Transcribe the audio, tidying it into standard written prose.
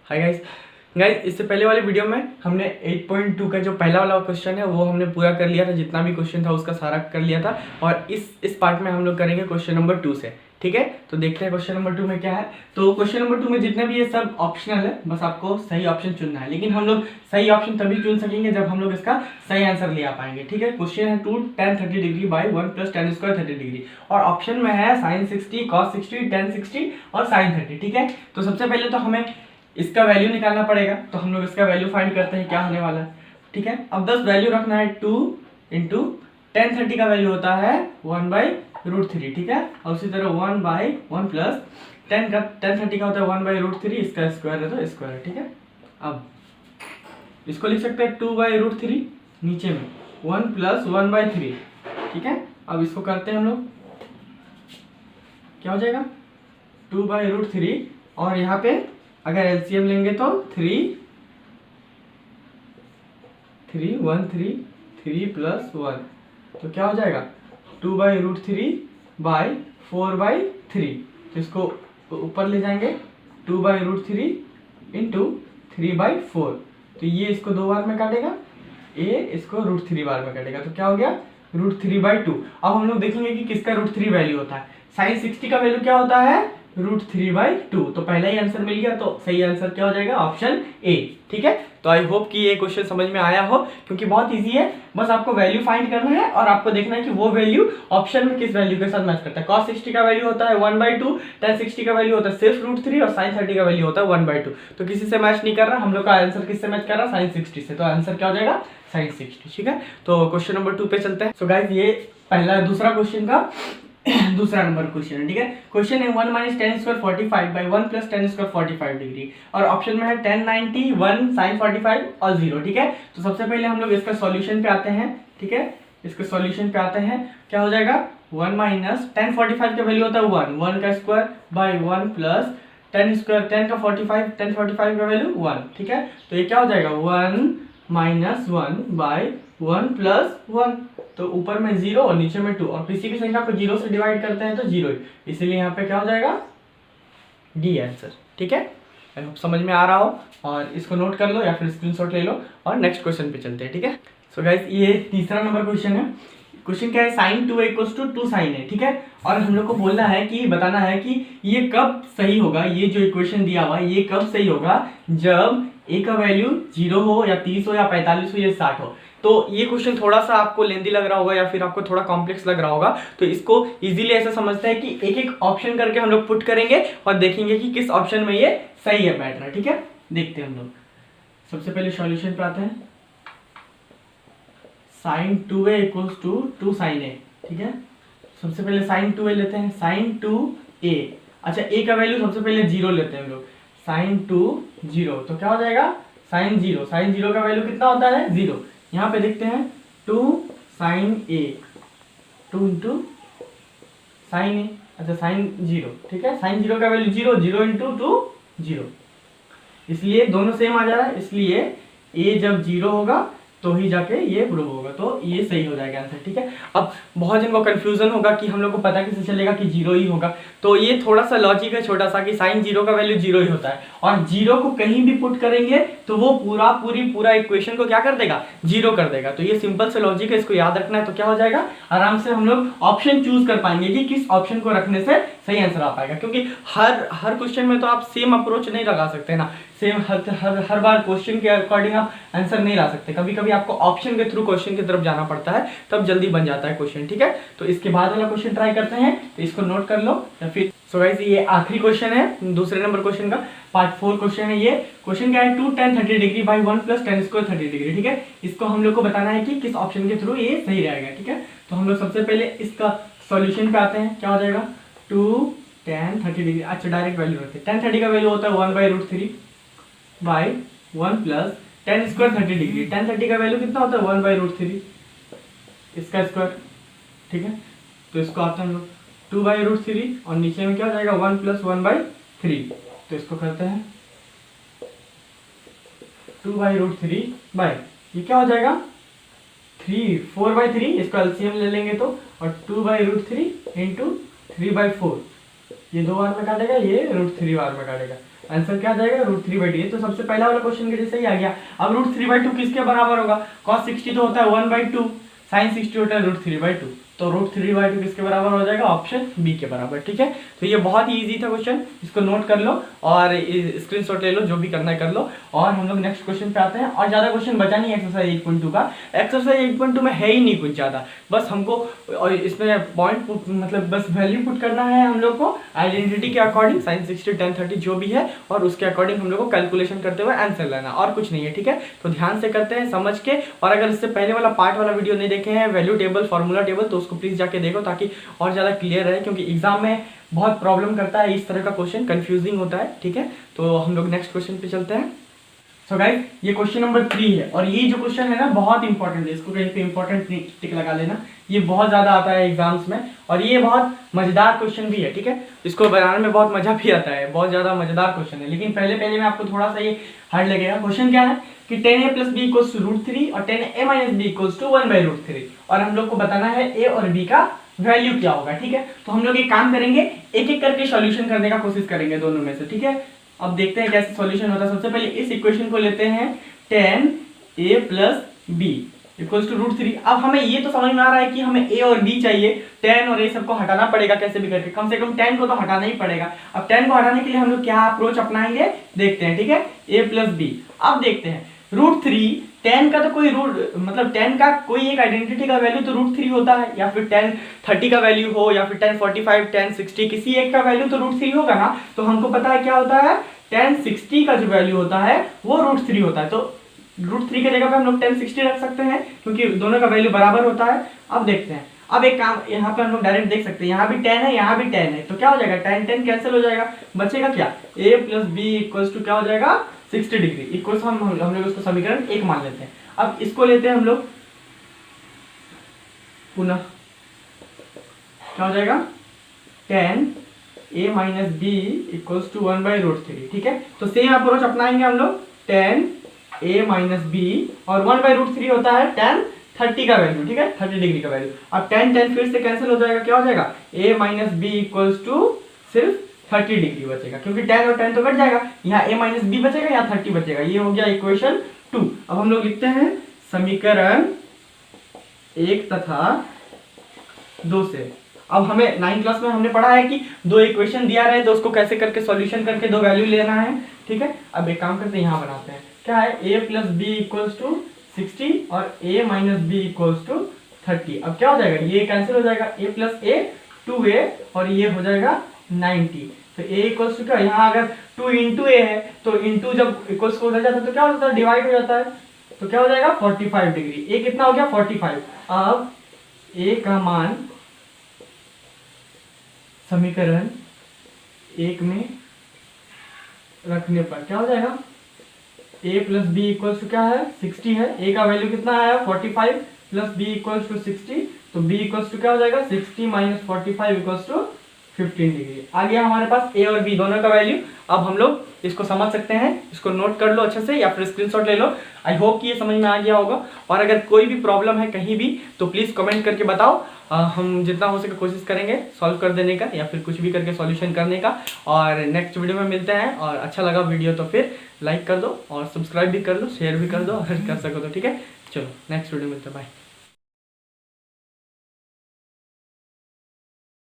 Hi guys. इससे पहले वाले वीडियो में हमने 8.2 का जो पहला वाला क्वेश्चन है वो हमने पूरा कर लिया था, जितना भी क्वेश्चन था उसका सारा कर लिया था। और इस पार्ट में हम लोग करेंगे क्वेश्चन नंबर 2 से। ठीक है, तो देखते हैं क्वेश्चन नंबर 2 में क्या है। तो क्वेश्चन नंबर 2 में जितने भी ये सब ऑप्शनल है, बस आपको सही ऑप्शन चुनना है। लेकिन हम लोग सही ऑप्शन तभी चुन सकेंगे जब हम लोग इसका सही आंसर ले आ पाएंगे। ठीक है, क्वेश्चन है 2 tan 30 degree by 1 + tan square 30 degree और ऑप्शन में है sin 60, cos 60, tan 60 और sin 30। ठीक है, तो सबसे पहले तो हमें इसका वैल्यू निकालना पड़ेगा, तो हम लोग इसका वैल्यू फाइंड करते हैं क्या होने वाला है। ठीक है, अब 10 वैल्यू रखना है। 2 इंटू tan 30 का वैल्यू होता है 1/√3। ठीक है, और उसी तरह 1/1 प्लस tan 30 का होता है 1/√3, इसका स्क्वायर है तो स्क्वायर है। ठीक है, अब इसको लिख सकते हैं 2/√3, नीचे में 1 + 1/3। ठीक है, अब इसको करते हैं हम लोग, क्या हो जाएगा 2/√3 और यहाँ पे अगर एलसीएम लेंगे तो 3 1 3 + 1, तो क्या हो जाएगा 2/√3 बाई 4/3। तो इसको ऊपर ले जाएंगे 2/√3 इंटू 3/4। तो ये इसको 2 बार में काटेगा, ए इसको √3 बार में काटेगा, तो क्या हो गया √3/2। अब हम लोग देखेंगे कि किसका √3 वैल्यू होता है। sin 60 का वैल्यू क्या होता है √3/2। तो पहला ही आंसर मिल गया, तो सही आंसर क्या हो जाएगा ऑप्शन ए। ठीक है, तो आई होप कि ये क्वेश्चन समझ में आया हो, क्योंकि बहुत इजी है। बस आपको वैल्यू फाइंड करना है और आपको देखना है कि वो वैल्यू ऑप्शन में किस वैल्यू के साथ मैच करता है। cos 60 का वैल्यू होता है 1/2, tan 60 का वैल्यू होता है सिर्फ √3 और sin 30 का वैल्यू होता है 1/2। तो किसी से मैच नहीं कर रहा, हम लोग का आंसर किससे मैच कर रहा है sin 60 से, तो आंसर क्या हो जाएगा sin 60। ठीक है, तो क्वेश्चन नंबर 2 पे चलते हैं। सो गाइस, ये दूसरा क्वेश्चन का दूसरा नंबर क्वेश्चन है। ठीक है, क्वेश्चन है 1 - tan square 45 by 1 + tan square 45 degree और ऑप्शन में है tan 90, 1 sin 45 और 0। ठीक है, तो सबसे पहले हम लोग इसका सॉल्यूशन पे आते हैं। ठीक है, इसके सॉल्यूशन पे आते हैं, क्या हो जाएगा 1 - tan 45 का वैल्यू होता है 1 का square by 1 plus tan square tan 45 का वैल्यू 1। ठीक है, तो ये क्या हो जाएगा 1 - 1 बाई 1 + 1, तो ऊपर में 0 और नीचे में 2 और किसी की संख्या को 0 से डिवाइड करते हैं तो 0 ही, इसीलिए यहाँ पे क्या हो जाएगा डी आंसर। ठीक है, आई होप समझ में आ रहा हो, और इसको नोट कर लो या फिर स्क्रीनशॉट ले लो और नेक्स्ट क्वेश्चन पे चलते हैं। ठीक है, सो गाइस, ये तीसरा नंबर क्वेश्चन है। क्वेश्चन क्या है sin 2a = 2 sin a। ठीक है, और हम लोग को बोलना है कि बताना है कि ये कब सही होगा, ये जो इक्वेशन दिया हुआ है ये कब सही होगा जब a का वैल्यू 0 हो या 30 हो या 45 हो या 60 हो। तो ये क्वेश्चन थोड़ा सा आपको लेंदी लग रहा होगा या फिर आपको थोड़ा कॉम्प्लेक्स लग रहा होगा, तो इसको इजीली ऐसा समझते हैं कि एक एक ऑप्शन करके हम लोग पुट करेंगे और देखेंगे कि किस ऑप्शन में ये सही है बैठ रहा है। ठीक है, देखते हैं हम लोग। सबसे पहले सॉल्यूशन पे आते हैं। sin 2a = 2 sin a। ठीक है, सबसे पहले sin 2a लेते हैं, sin 2a। अच्छा, a का वैल्यू सबसे पहले 0 लेते हैं हम लोग, sin 2 0, तो क्या हो जाएगा sin 0 का वैल्यू कितना होता है 0। यहाँ पे देखते हैं 2 sin a, 2 into sin a, अच्छा sin 0। ठीक है, sin 0 का वैल्यू 0, 0 इंटू 2 0, इसलिए दोनों सेम आ जा रहा है, इसलिए a जब 0 होगा तो ही जाके ये प्रूव होगा, तो ये सही हो जाएगा आंसर। ठीक है, अब बहुत जन को कंफ्यूजन होगा कि हम लोग को पता कैसे चलेगा कि 0 ही होगा, तो ये थोड़ा सा लॉजिक है छोटा सा कि sin 0 का वैल्यू 0 ही होता है और 0 को कहीं भी पुट करेंगे तो वो पूरा इक्वेशन को क्या कर देगा 0 कर देगा। तो ये सिंपल से लॉजिक है, इसको याद रखना है। तो क्या हो जाएगा आराम से हम लोग ऑप्शन चूज कर पाएंगे कि किस ऑप्शन को रखने से सही आंसर आ पाएगा, क्योंकि हर क्वेश्चन में तो आप सेम अप्रोच नहीं लगा सकते ना, सेम हर बार क्वेश्चन के अकॉर्डिंग आप आंसर नहीं ला सकते। कभी कभी आपको ऑप्शन के थ्रू क्वेश्चन की तरफ जाना पड़ता है, तब जल्दी बन जाता है क्वेश्चन। ठीक है, तो इसके बाद वाला क्वेश्चन ट्राई करते हैं, तो इसको नोट कर लो या फिर। सो गाइस, ये आखिरी क्वेश्चन है दूसरे नंबर क्वेश्चन का, पार्ट 4 क्वेश्चन है ये। क्वेश्चन क्या है 2 tan 30 degree by 1 + tan square 30 degree. ठीक है, इसको हम लोग को बताना है कि किस ऑप्शन के थ्रू ये सही रहेगा। ठीक है, तो हम लोग सबसे पहले इसका सॉल्यूशन पे आते हैं, क्या हो जाएगा 2 tan 30 डिग्री। अच्छा, डायरेक्ट वैल्यू रखते हैं, tan 30 का वैल्यू होता है 1/√3 by 1 plus tan square 30 degree. tan 30 का वैल्यू कितना होता है 1/√3, इसका स्क्वायर। ठीक है, तो इसको आते हैं हम लोग 2/√3 और नीचे में क्या हो जाएगा 1 + 1/3, तो इसको करते हैं 2/√3 बाई ये क्या हो जाएगा 4/3, इसको एलसीएम ले लेंगे तो, और 2/√3 इंटू 3/4, ये 2 बार में काटेगा, ये √3 बार में काटेगा। आंसर क्या आ जाएगा √3/2। ये तो सबसे पहला वाला क्वेश्चन के जैसे ही आ गया। अब √3/2 किसके बराबर होगा, cos 60 तो होता है 1/2, sin 60 होता है √3/2, तो √3/2 किसके बराबर हो जाएगा, ऑप्शन बी के बराबर। ठीक है, तो ये बहुत ही इजी था क्वेश्चन, इसको नोट कर लो और स्क्रीनशॉट ले लो, जो भी करना है कर लो। और हम लोग नेक्स्ट क्वेश्चन पे आते हैं। और ज्यादा क्वेश्चन बचा नहीं एक्सरसाइज 8.2 का। एक्सरसाइज 8.2 में है ही नहीं कुछ ज्यादा, बस हमको और इसमें पॉइंट मतलब बस वैल्यू पुट करना है हम लोग को आइडेंटिटी के अकॉर्डिंग, sin 60 tan 30 जो भी है, और उसके अकॉर्डिंग हम लोग को कैलकुलेशन करते हुए आंसर लेना, और कुछ नहीं है। ठीक है, तो ध्यान से करते हैं समझ के। और अगर इससे पहले वाला पार्ट वाला वीडियो नहीं देखे हैं, वैल्यू टेबल फॉर्मूला टेबल, तो उसको प्लीज जाके देखो ताकि और ज्यादा क्लियर रहे, क्योंकि एग्जाम में बहुत प्रॉब्लम करता है इस तरह का क्वेश्चन, कंफ्यूजिंग होता है। ठीक है, तो हम लोग नेक्स्ट क्वेश्चन पे चलते हैं। सो गाइस, ये क्वेश्चन नंबर 3 है, और ये जो क्वेश्चन है ना बहुत इंपॉर्टेंट है, इसको कहीं पे इंपॉर्टेंट टिक लगा लेना, ये बहुत ज्यादा आता है एग्जाम्स में, और ये बहुत मजेदार क्वेश्चन भी है। ठीक है, इसको बनाने में बहुत मजा भी आता है, बहुत ज्यादा मजेदार क्वेश्चन है। लेकिन पहले मैं आपको थोड़ा सा ये हार्ड लगेगा। क्वेश्चन क्या है कि 10a + b = √3 और 10a - b = 1/√3, और हम लोग को बताना है a और b का वैल्यू क्या होगा। ठीक है, तो हम लोग एक काम करेंगे, एक एक करके सॉल्यूशन करने का कोशिश करेंगे दोनों में से। ठीक है, अब देखते हैं कैसे सॉल्यूशन होता है। सबसे पहले इस इक्वेशन को लेते हैं 10a + b = √3। अब हमें ये तो समझ में आ रहा है कि हमें a और b चाहिए, 10 और a सबको हटाना पड़ेगा कैसे भी करके, कम से कम 10 को तो हटाना ही पड़ेगा। अब 10 को हटाने के लिए हम लोग क्या अप्रोच अपनाएंगे देखते हैं। ठीक है, a + b। अब देखते हैं √3, 10 का तो कोई रूट मतलब 10 का कोई एक आइडेंटिटी का वैल्यू तो √3 होता है, या फिर 10 30 का वैल्यू हो, या फिर 10 45 10 60 किसी एक का वैल्यू तो √3 होगा ना। तो हमको पता है क्या होता है, 10 60 का जो वैल्यू होता है वो √3 होता है। तो √3 की जगह पे हम लोग 10 60 रख सकते हैं, क्योंकि दोनों का वैल्यू बराबर होता है। अब देखते हैं, अब एक काम यहाँ पे हम लोग डायरेक्ट देख सकते हैं, यहाँ भी 10 है, यहाँ भी 10 है, तो क्या हो जाएगा 10 10 कैंसिल हो जाएगा, बचेगा क्या, a + b = क्या हो जाएगा 60 डिग्री। इक्वल हम लोग उसको समीकरण 1 मान लेते हैं। अब इसको लेते हैं हम लोग पुनः, क्या हो जाएगा 10a - b = 1/√3। ठीक है, तो सेम अप्रोच अपनाएंगे हम लोग, 10a - b और 1/√3 होता है 10 30 का वैल्यू। ठीक है, 30 डिग्री का वैल्यू। अब 10 10 फिर से कैंसिल हो जाएगा, क्या हो जाएगा a - b = सिर्फ 30 डिग्री बचेगा, क्योंकि 10 और 10 तो कट जाएगा, यहाँ a - b बचेगा, यहाँ 30 बचेगा। ये हो गया इक्वेशन 2। अब हम लोग लिखते हैं समीकरण 1 तथा 2 से। अब हमें 9th क्लास में हमने पढ़ा है कि दो इक्वेशन दिया रहे तो उसको कैसे करके सॉल्यूशन करके दो वैल्यू लेना है। ठीक है, अब एक काम करते हैं, यहाँ बनाते हैं, क्या है a + b = 60 और a - b = 30। अब क्या हो जाएगा, ये कैंसिल हो जाएगा, a + a 2a और ये हो जाएगा 90। तो a = क्या, यहाँ अगर 2 × a है तो इंटू जब इक्वल्स को उधर जाता है तो क्या हो जाता है, डिवाइड हो जाता है, तो क्या हो जाएगा 45 डिग्री। a कितना हो गया 45। अब a का मान समीकरण 1 में रखने पर क्या हो जाएगा, a + b = क्या है 60 है, a का वैल्यू कितना आया 45 + b = 60, तो b = क्या हो जाएगा 60 - 45 = 15 डिग्री। आ गया हमारे पास a और b दोनों का वैल्यू। अब हम लोग इसको समझ सकते हैं, इसको नोट कर लो अच्छे से या फिर स्क्रीनशॉट ले लो। आई होप कि ये समझ में आ गया होगा, और अगर कोई भी प्रॉब्लम है कहीं भी तो प्लीज़ कमेंट करके बताओ, हम जितना हो सके कोशिश करेंगे सॉल्व कर देने का या फिर कुछ भी करके सॉल्यूशन करने का। और नेक्स्ट वीडियो में मिलते हैं, और अच्छा लगा वीडियो तो फिर लाइक कर दो और सब्सक्राइब भी कर लो, शेयर भी कर दो अगर कर सको तो। ठीक है, चलो नेक्स्ट वीडियो में मिलते हैं, बाय।